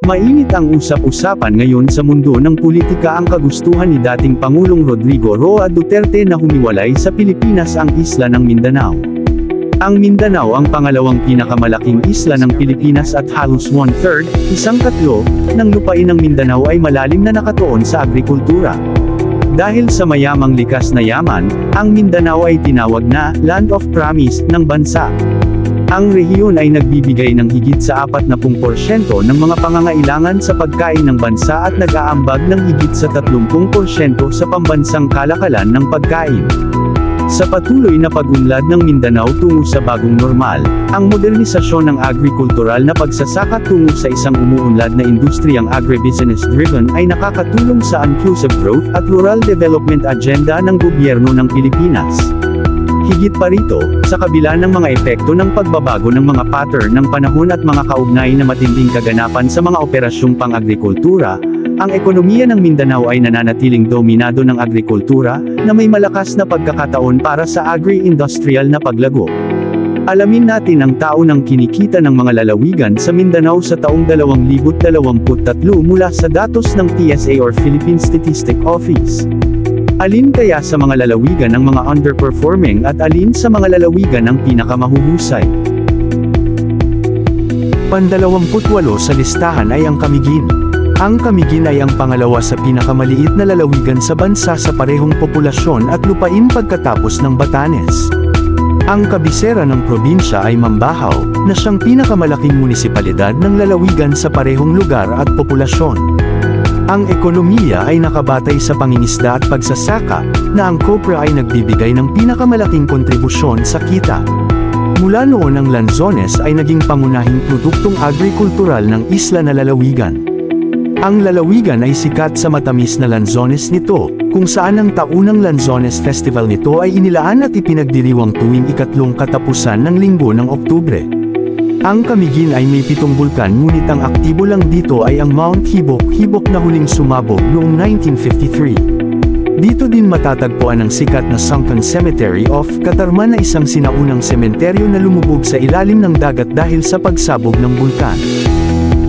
Mainit ang usap-usapan ngayon sa mundo ng politika ang kagustuhan ni dating Pangulong Rodrigo Roa Duterte na humiwalay sa Pilipinas ang isla ng Mindanao. Ang Mindanao ang pangalawang pinakamalaking isla ng Pilipinas at halos 1/3, isang katlo, ng lupain ng Mindanao ay malalim na nakatuon sa agrikultura. Dahil sa mayamang likas na yaman, ang Mindanao ay tinawag na Land of Promise ng bansa. Ang rehiyon ay nagbibigay ng higit sa 40% ng mga pangangailangan sa pagkain ng bansa at nag-aambag ng higit sa 30% sa pambansang kalakalan ng pagkain. Sa patuloy na pag-unlad ng Mindanao tungo sa bagong normal, ang modernisasyon ng agrikultural na pagsasaka tungo sa isang umuunlad na industriyang agribusiness-driven ay nakakatulong sa inclusive growth at rural development agenda ng gobyerno ng Pilipinas. Higit pa rito, sa kabila ng mga epekto ng pagbabago ng mga pattern ng panahon at mga kaugnay na matinding kaganapan sa mga operasyong pang-agrikultura, ang ekonomiya ng Mindanao ay nananatiling dominado ng agrikultura, na may malakas na pagkakataon para sa agri-industrial na paglago. Alamin natin ang taon ng kinikita ng mga lalawigan sa Mindanao sa taong 2023 mula sa datos ng PSA or Philippine Statistics Office. Alin kaya sa mga lalawigan ang mga underperforming at alin sa mga lalawigan ang pinakamahuhusay? Pan-28 sa listahan ay ang Camiguin. Ang Camiguin ay ang pangalawa sa pinakamaliit na lalawigan sa bansa sa parehong populasyon at lupain pagkatapos ng Batanes. Ang kabisera ng probinsya ay Mambahaw, na siyang pinakamalaking munisipalidad ng lalawigan sa parehong lugar at populasyon. Ang ekonomiya ay nakabatay sa pangingisda at pagsasaka, na ang kopra ay nagbibigay ng pinakamalaking kontribusyon sa kita. Mula noon ang lanzones ay naging pangunahing produktong agrikultural ng isla na lalawigan. Ang lalawigan ay sikat sa matamis na lanzones nito, kung saan ang taunang Lanzones Festival nito ay inilaan at ipinagdiriwang tuwing ikatlong katapusan ng linggo ng Oktubre. Ang Camiguin ay may 7 bulkan ngunit ang aktibo lang dito ay ang Mount Hibok na huling sumabog noong 1953. Dito din matatagpuan ang sikat na Sunken Cemetery of Catarman na isang sinaunang sementeryo na lumubog sa ilalim ng dagat dahil sa pagsabog ng bulkan.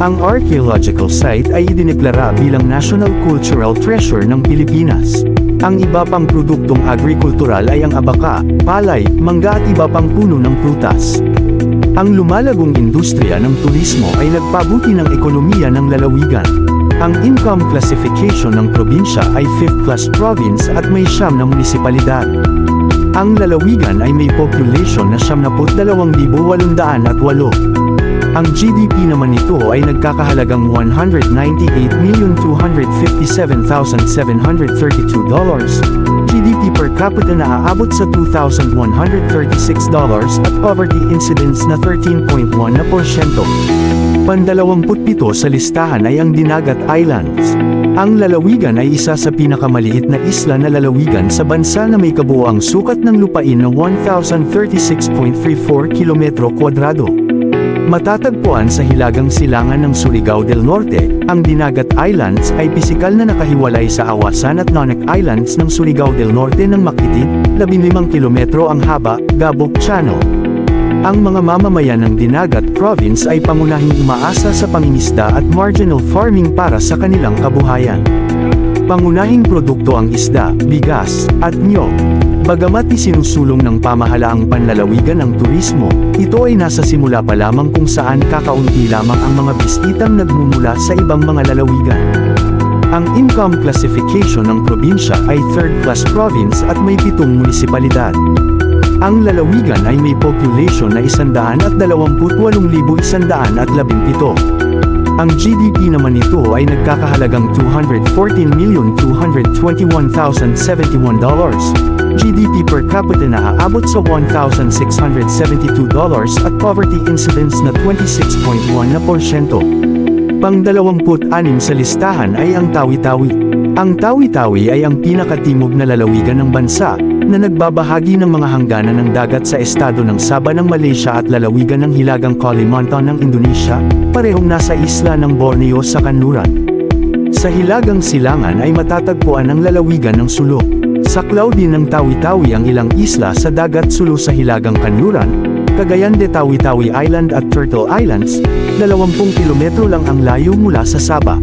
Ang archaeological site ay idineklara bilang National Cultural Treasure ng Pilipinas. Ang iba pang produktong agrikultural ay ang abaka, palay, mangga at iba pang puno ng prutas. Ang lumalagong industriya ng turismo ay nagpabuti ng ekonomiya ng lalawigan. Ang income classification ng probinsya ay 5th class province at may 9 na munisipalidad. Ang lalawigan ay may population na 72,808. Ang GDP naman nito ay nagkakahalagang $198,257,732. GDP per capita na aabot sa $2,136 at poverty incidence na 13.1%. Pan-27 sa listahan ay ang Dinagat Islands. Ang lalawigan ay isa sa pinakamaliit na isla na lalawigan sa bansa na may kabuoang sukat ng lupain na 1,036.34 km². Matatagpuan sa hilagang silangan ng Surigao del Norte, ang Dinagat Islands ay pisikal na nakahiwalay sa Awasan at Nonoc Islands ng Surigao del Norte ng makitid, 15 kilometro ang haba, Gabok Channel. Ang mga mamamayan ng Dinagat Province ay pangunahing umaasa sa pangingisda at marginal farming para sa kanilang kabuhayan. Pangunahing produkto ang isda, bigas, at niyog. Bagamat isinusulong ng pamahalaang panlalawigan ang turismo, ito ay nasa simula pa lamang kung saan kakaunti lamang ang mga bisitang nagmumula sa ibang mga lalawigan. Ang income classification ng probinsya ay 3rd class province at may 7 munisipalidad. Ang lalawigan ay may population na 128,117. Ang GDP naman nito ay nagkakahalagang $214,221,071. GDP per capita na aabot sa $1,672 at poverty incidence na 26.1%. Pang-26 sa listahan ay ang Tawi-Tawi. Ang Tawi-Tawi ay ang pinakatimog na lalawigan ng bansa, na nagbabahagi ng mga hangganan ng dagat sa estado ng Sabah ng Malaysia at lalawigan ng Hilagang Kalimantan ng Indonesia, parehong nasa isla ng Borneo sa kanluran. Sa Hilagang Silangan ay matatagpuan ang lalawigan ng Sulu. Saklaw din ng Tawi-Tawi ang ilang isla sa dagat Sulu sa Hilagang Kanluran, Cagayan de Tawi-Tawi Island at Turtle Islands, 20 kilometro lang ang layo mula sa Sabah.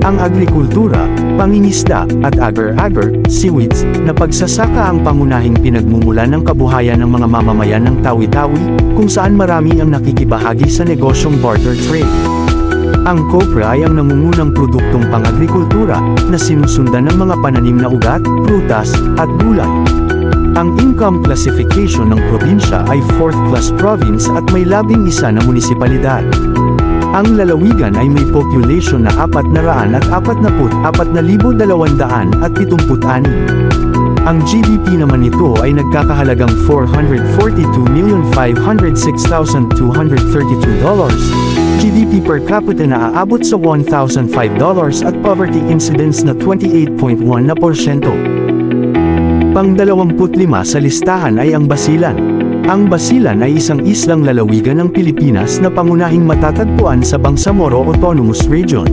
Ang agrikultura, pangingisda, at agar-agar, seaweeds, na pagsasaka ang pangunahing pinagmumulan ng kabuhayan ng mga mamamayan ng Tawi-Tawi, kung saan marami ang nakikibahagi sa negosyong barter trade. Ang copra ay ang nangungunang produktong pang-agrikultura, na sinusundan ng mga pananim na ugat, prutas, at gulay. Ang income classification ng probinsya ay 4th class province at may 11 na munisipalidad. Ang lalawigan ay may population na 444,276. Ang GDP naman nito ay nagkakahalagang $442,506,232. GDP per capita na aabot sa $1,005 at poverty incidence na 28.1%. Pang-25 sa listahan ay ang Basilan. Ang Basilan ay isang islang lalawigan ng Pilipinas na pangunahing matatagpuan sa Bangsamoro Autonomous Region.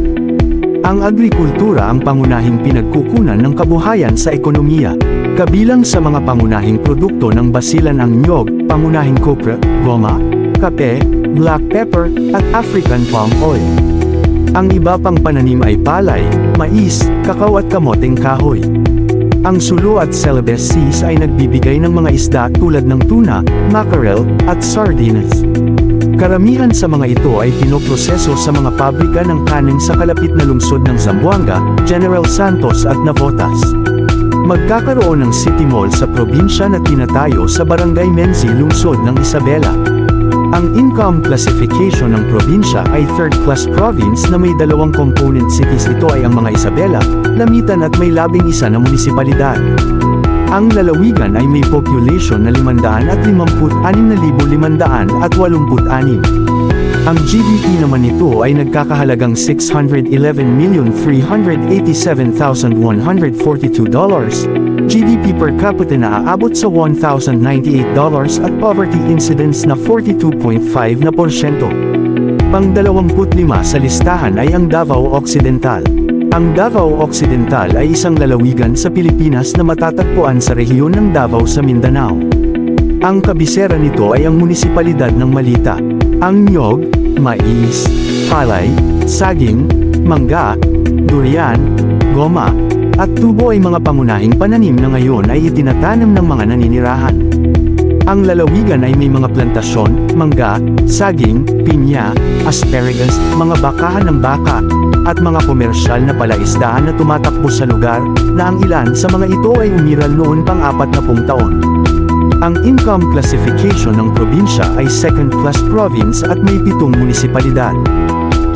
Ang agrikultura ang pangunahing pinagkukunan ng kabuhayan sa ekonomiya. Kabilang sa mga pangunahing produkto ng Basilan ang niyog, pangunahing copra, goma, kape, black pepper, at African palm oil. Ang iba pang pananim ay palay, mais, kakao at kamoteng kahoy. Ang Sulu at Celebes Seas ay nagbibigay ng mga isda tulad ng tuna, mackerel, at sardinas. Karamihan sa mga ito ay pinoproseso sa mga pabrika ng kanin sa kalapit na lungsod ng Zamboanga, General Santos at Navotas. Magkakaroon ng City Mall sa probinsya na tinatayo sa Barangay Menzi, lungsod ng Isabela. Ang income classification ng probinsya ay 3rd class province na may 2 component cities. Ito ay ang mga Isabela, Lamitan at may 11 na munisipalidad. Ang lalawigan ay may population na 556,586. Ang GDP naman nito ay nagkakahalagang $611,387,142. GDP per capita na aabot sa $1,098 at poverty incidence na 42.5%. Pang-25 sa listahan ay ang Davao Occidental. Ang Davao Occidental ay isang lalawigan sa Pilipinas na matatagpuan sa rehiyon ng Davao sa Mindanao. Ang kabisera nito ay ang munisipalidad ng Malita. Ang niyog, mais, palay, saging, mangga, durian, goma, at tubo ay mga pangunahing pananim na ngayon ay itinatanim ng mga naninirahan. Ang lalawigan ay may mga plantasyon, mangga, saging, pinya, asparagus, mga bakahan ng baka, at mga komersyal na palaisdaan na tumatakbo sa lugar, na ang ilan sa mga ito ay umiral noon pang 40 taon. Ang income classification ng probinsya ay 2nd class province at may 7 munisipalidad.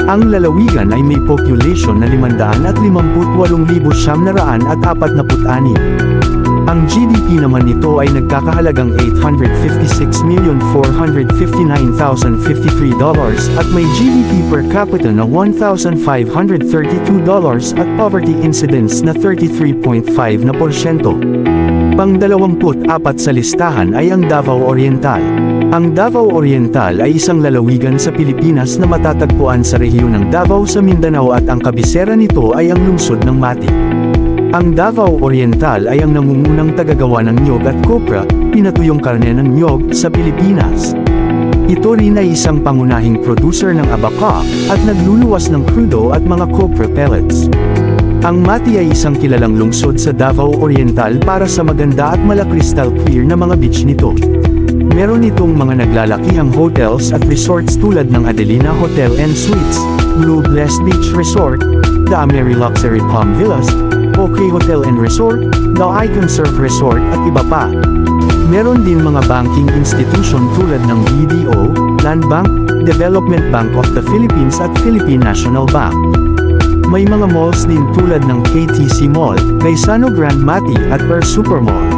Ang lalawigan ay may population na 558,946. Ang GDP naman nito ay nagkakahalagang $856,459,053 at may GDP per capita na $1,532 at poverty incidence na 33.5%. Pang-24 sa listahan ay ang Davao Oriental. Ang Davao Oriental ay isang lalawigan sa Pilipinas na matatagpuan sa rehiyon ng Davao sa Mindanao at ang kabisera nito ay ang lungsod ng Mati. Ang Davao Oriental ay ang nangungunang tagagawa ng niyog at copra, pinatuyong karne ng niyog, sa Pilipinas. Ito rin ay isang pangunahing producer ng abaka, at nagluluwas ng crudo at mga copra pellets. Ang Mati ay isang kilalang lungsod sa Davao Oriental para sa maganda at crystal clear na mga beach nito. Meron itong mga naglalakihang hotels at resorts tulad ng Adelina Hotel and Suites, Blue Blessed Beach Resort, The Ameri Luxury Palm Villas, OK Hotel and Resort, The Icon Surf Resort at iba pa. Meron din mga banking institution tulad ng BDO, Land Bank, Development Bank of the Philippines at Philippine National Bank. May mga malls din tulad ng KTC Mall, Gaisano Grand Mati at Air Supermall.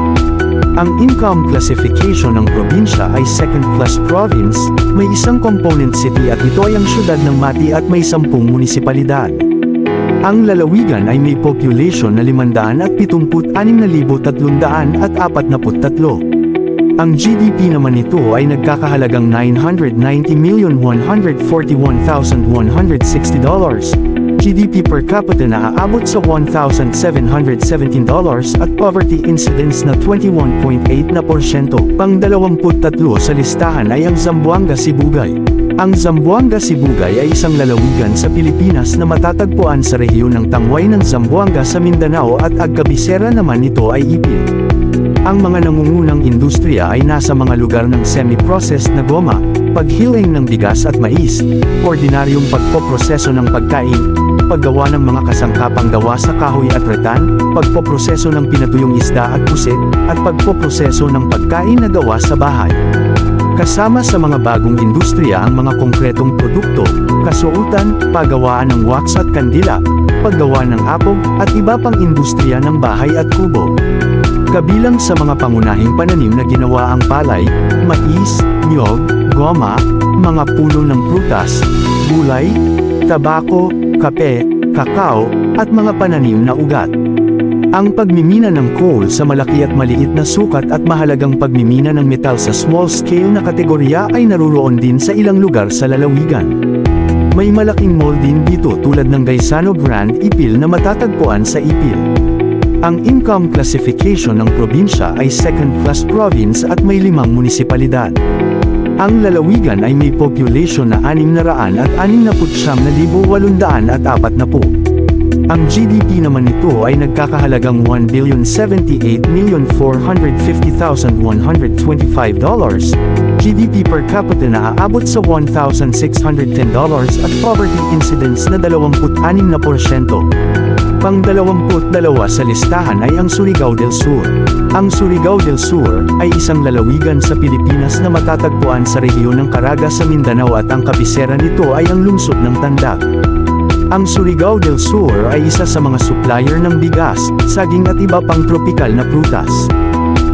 Ang income classification ng probinsya ay 2nd class province, may isang component city at ito ay ang syudad ng Mati at may 10 munisipalidad. Ang lalawigan ay may population na 576,343. Ang GDP naman nito ay nagkakahalagang $990,141,160. GDP per capita na aabot sa $1,717 at poverty incidence na 21.8%. Pang-23 sa listahan ay ang Zamboanga Sibugay. Ang Zamboanga Sibugay ay isang lalawigan sa Pilipinas na matatagpuan sa rehiyon ng Tangway ng Zamboanga sa Mindanao at ang kabisera naman nito ay Ipil. Ang mga nangungunang industriya ay nasa mga lugar ng semi-processed na goma, paghiling ng bigas at mais, ordinaryong pagpoproseso ng pagkain, paggawa ng mga kasangkapang gawa sa kahoy at rattan, pagpoproseso ng pinatuyong isda at pusit, at pagpoproseso ng pagkain na gawa sa bahay. Kasama sa mga bagong industriya ang mga konkretong produkto, kasuotan, paggawaan ng wax at kandila, paggawa ng apog, at iba pang industriya ng bahay at kubo. Kabilang sa mga pangunahing pananim na ginawa ang palay, mais, niyog, goma, mga puno ng prutas, gulay, tabako, kape, kakao, at mga pananim na ugat. Ang pagmimina ng coal sa malaki at maliit na sukat at mahalagang pagmimina ng metal sa small scale na kategorya ay naruroon din sa ilang lugar sa lalawigan. May malaking mall din dito tulad ng Gaisano Grand Ipil na matatagpuan sa Ipil. Ang income classification ng probinsya ay second class province at may 5 munisipalidad. Ang lalawigan ay may population na 669,840. Ang GDP naman nito ay nagkakahalagang $1,078,450,125. GDP per capita na aabot sa $1,610 at poverty incidence na 26%. Pang-22 sa listahan ay ang Surigao del Sur. Ang Surigao del Sur ay isang lalawigan sa Pilipinas na matatagpuan sa rehiyon ng Caraga sa Mindanao at ang kabisera nito ay ang lungsod ng Tandag. Ang Surigao del Sur ay isa sa mga supplier ng bigas, saging at iba pang tropikal na prutas.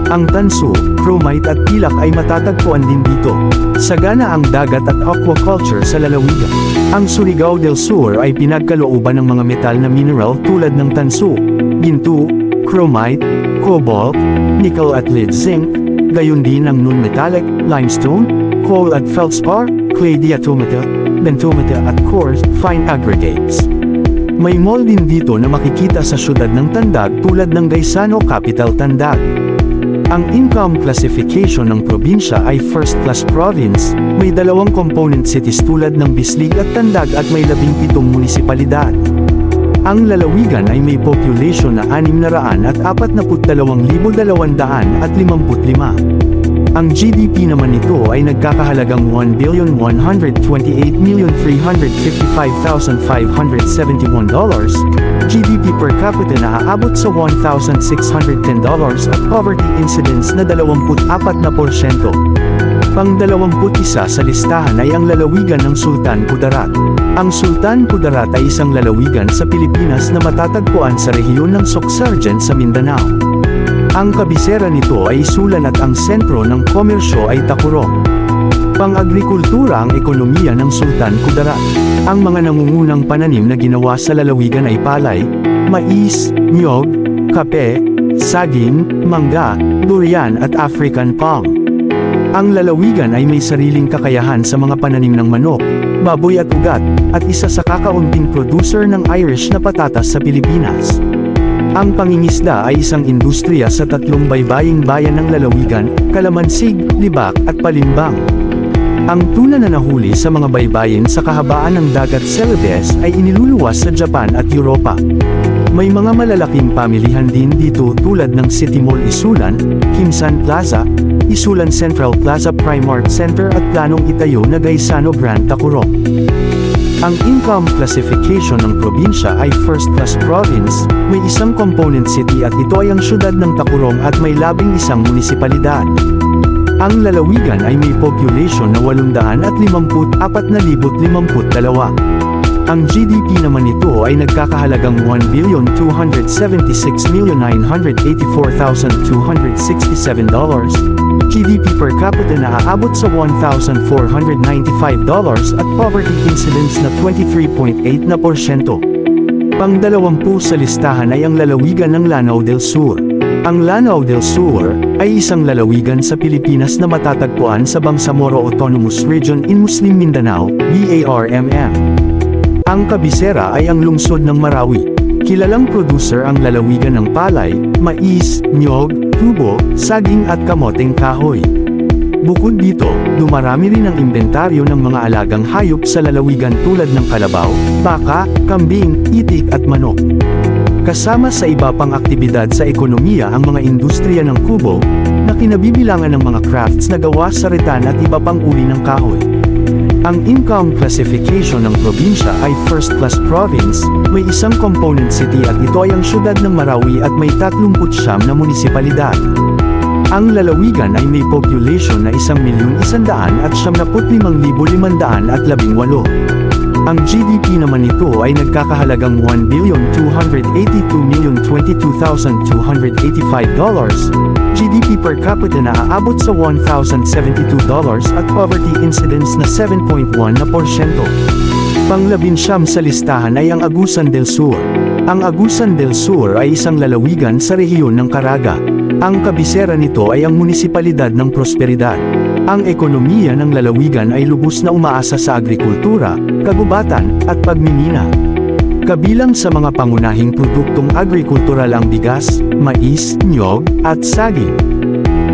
Ang tanso, chromite at pilak ay matatagpuan din dito. Sagana ang dagat at aquaculture sa lalawigan. Ang Surigao del Sur ay pinagkalooban ng mga metal na mineral tulad ng tanso, ginto, chromite, cobalt, nickel at lead zinc, gayon din ang non-metallic, limestone, coal at feldspar, clay diatomita, bentomita at coarse, fine aggregates. May mall din dito na makikita sa syudad ng Tandag tulad ng Gaisano Capital Tandag. Ang income classification ng probinsya ay first class province, may 2 component cities tulad ng Bislig at Tandag at may 17 munisipalidad. Ang lalawigan ay may population na 642,255. Ang GDP naman nito ay nagkakahalagang $1,128,355,571. GDP per capita na aabot sa $1,610 at poverty incidence na 24%. Pang-21 sa listahan ay ang lalawigan ng Sultan Kudarat. Ang Sultan Kudarat ay isang lalawigan sa Pilipinas na matatagpuan sa rehiyon ng Socsargen sa Mindanao. Ang kabisera nito ay Isulan at ang sentro ng komersyo ay Tacurong. Pang-agrikultura ang ekonomiya ng Sultan Kudarat. Ang mga nangungunang pananim na ginawa sa lalawigan ay palay, mais, niyog, kape, saging, mangga, durian at African palm. Ang lalawigan ay may sariling kakayahan sa mga pananim ng manok, baboy at ugat, at isa sa kakaunting producer ng Irish na patatas sa Pilipinas. Ang pangingisda ay isang industriya sa 3 baybaying bayan ng lalawigan, Calamansig, Libak at Palimbang. Ang tuna na nahuli sa mga baybayin sa kahabaan ng dagat Celebes ay iniluluwas sa Japan at Europa. May mga malalaking pamilihan din dito tulad ng City Mall Isulan, Kimsan Plaza, Isulan Central Plaza Primark Center at planong itayo na Gaisano Grand Tacurong. Ang income classification ng probinsya ay first class province, may 1 component city at ito ay ang syudad ng Tacurong at may 11 munisipalidad. Ang lalawigan ay may population na 854,052. Ang GDP naman nito ay nagkakahalagang $1,276,984,267. GDP per capita na aabot sa $1,495 at poverty incidence na 23.8%. Pang-20 sa listahan ay ang lalawigan ng Lanao del Sur. Ang Lanao del Sur ay isang lalawigan sa Pilipinas na matatagpuan sa Bangsamoro Autonomous Region in Muslim Mindanao, BARMM. Ang kabisera ay ang lungsod ng Marawi. Kilalang producer ang lalawigan ng palay, mais, niyog, tubo, saging at kamoteng kahoy. Bukod dito, dumarami rin ang inventaryo ng mga alagang hayop sa lalawigan tulad ng kalabaw, baka, kambing, itik at manok. Kasama sa iba pang aktibidad sa ekonomiya ang mga industriya ng kubo, na kinabibilangan ng mga crafts na gawa sa rattan at iba pang uri ng kahoy. Ang income classification ng probinsya ay first class province, may isang component city at ito ay ang syudad ng Marawi at may 39 na munisipalidad. Ang lalawigan ay may population na 1,195,518. Ang GDP naman nito ay nagkakahalagang $1,282,022,285. GDP per capita na aabot sa $1,072 at poverty incidence na 7.1%. Pang-19 sa listahan ay ang Agusan del Sur. Ang Agusan del Sur ay isang lalawigan sa rehiyon ng Caraga. Ang kabisera nito ay ang munisipalidad ng Prosperidad. Ang ekonomiya ng lalawigan ay lubos na umaasa sa agrikultura, kagubatan, at pagmimina. Kabilang sa mga pangunahing produktong agrikultural ang bigas, mais, niyog, at saging.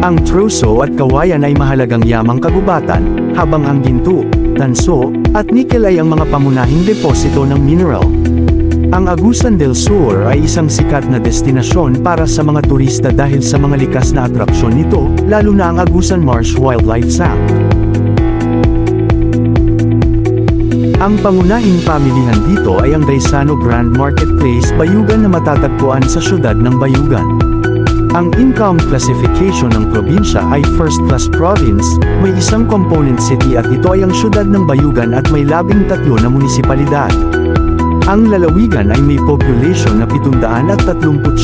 Ang troso at kawayan ay mahalagang yamang kagubatan, habang ang ginto, tanso, at nikel ay ang mga pangunahing deposito ng mineral. Ang Agusan del Sur ay isang sikat na destinasyon para sa mga turista dahil sa mga likas na atraksyon nito, lalo na ang Agusan Marsh Wildlife Sanctuary. Ang pangunahing pamilihan dito ay ang Daisano Grand Marketplace Bayugan na matatagpuan sa syudad ng Bayugan. Ang income classification ng probinsya ay first class province, may isang component city at ito ay ang syudad ng Bayugan at may 13 na munisipalidad. Ang lalawigan ay may population na 739,637.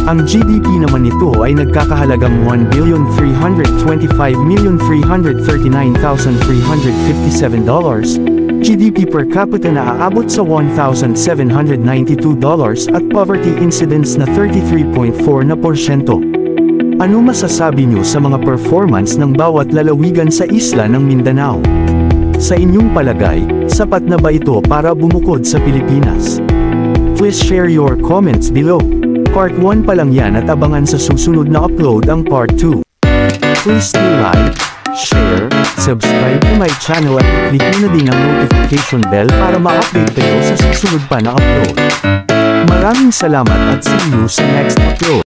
Ang GDP naman nito ay nagkakahalagang $1,325,339,357. GDP per capita na aabot sa $1,792 at poverty incidence na 33.4%. Ano masasabi niyo sa mga performance ng bawat lalawigan sa isla ng Mindanao? Sa inyong palagay, sapat na ba ito para bumukod sa Pilipinas? Please share your comments below. Part 1 pa lang yan at abangan sa susunod na upload ang Part 2. Please like, share, subscribe to my channel at click nyo na din ang notification bell para ma-update kayo sa susunod pa na upload. Maraming salamat at see you sa next upload.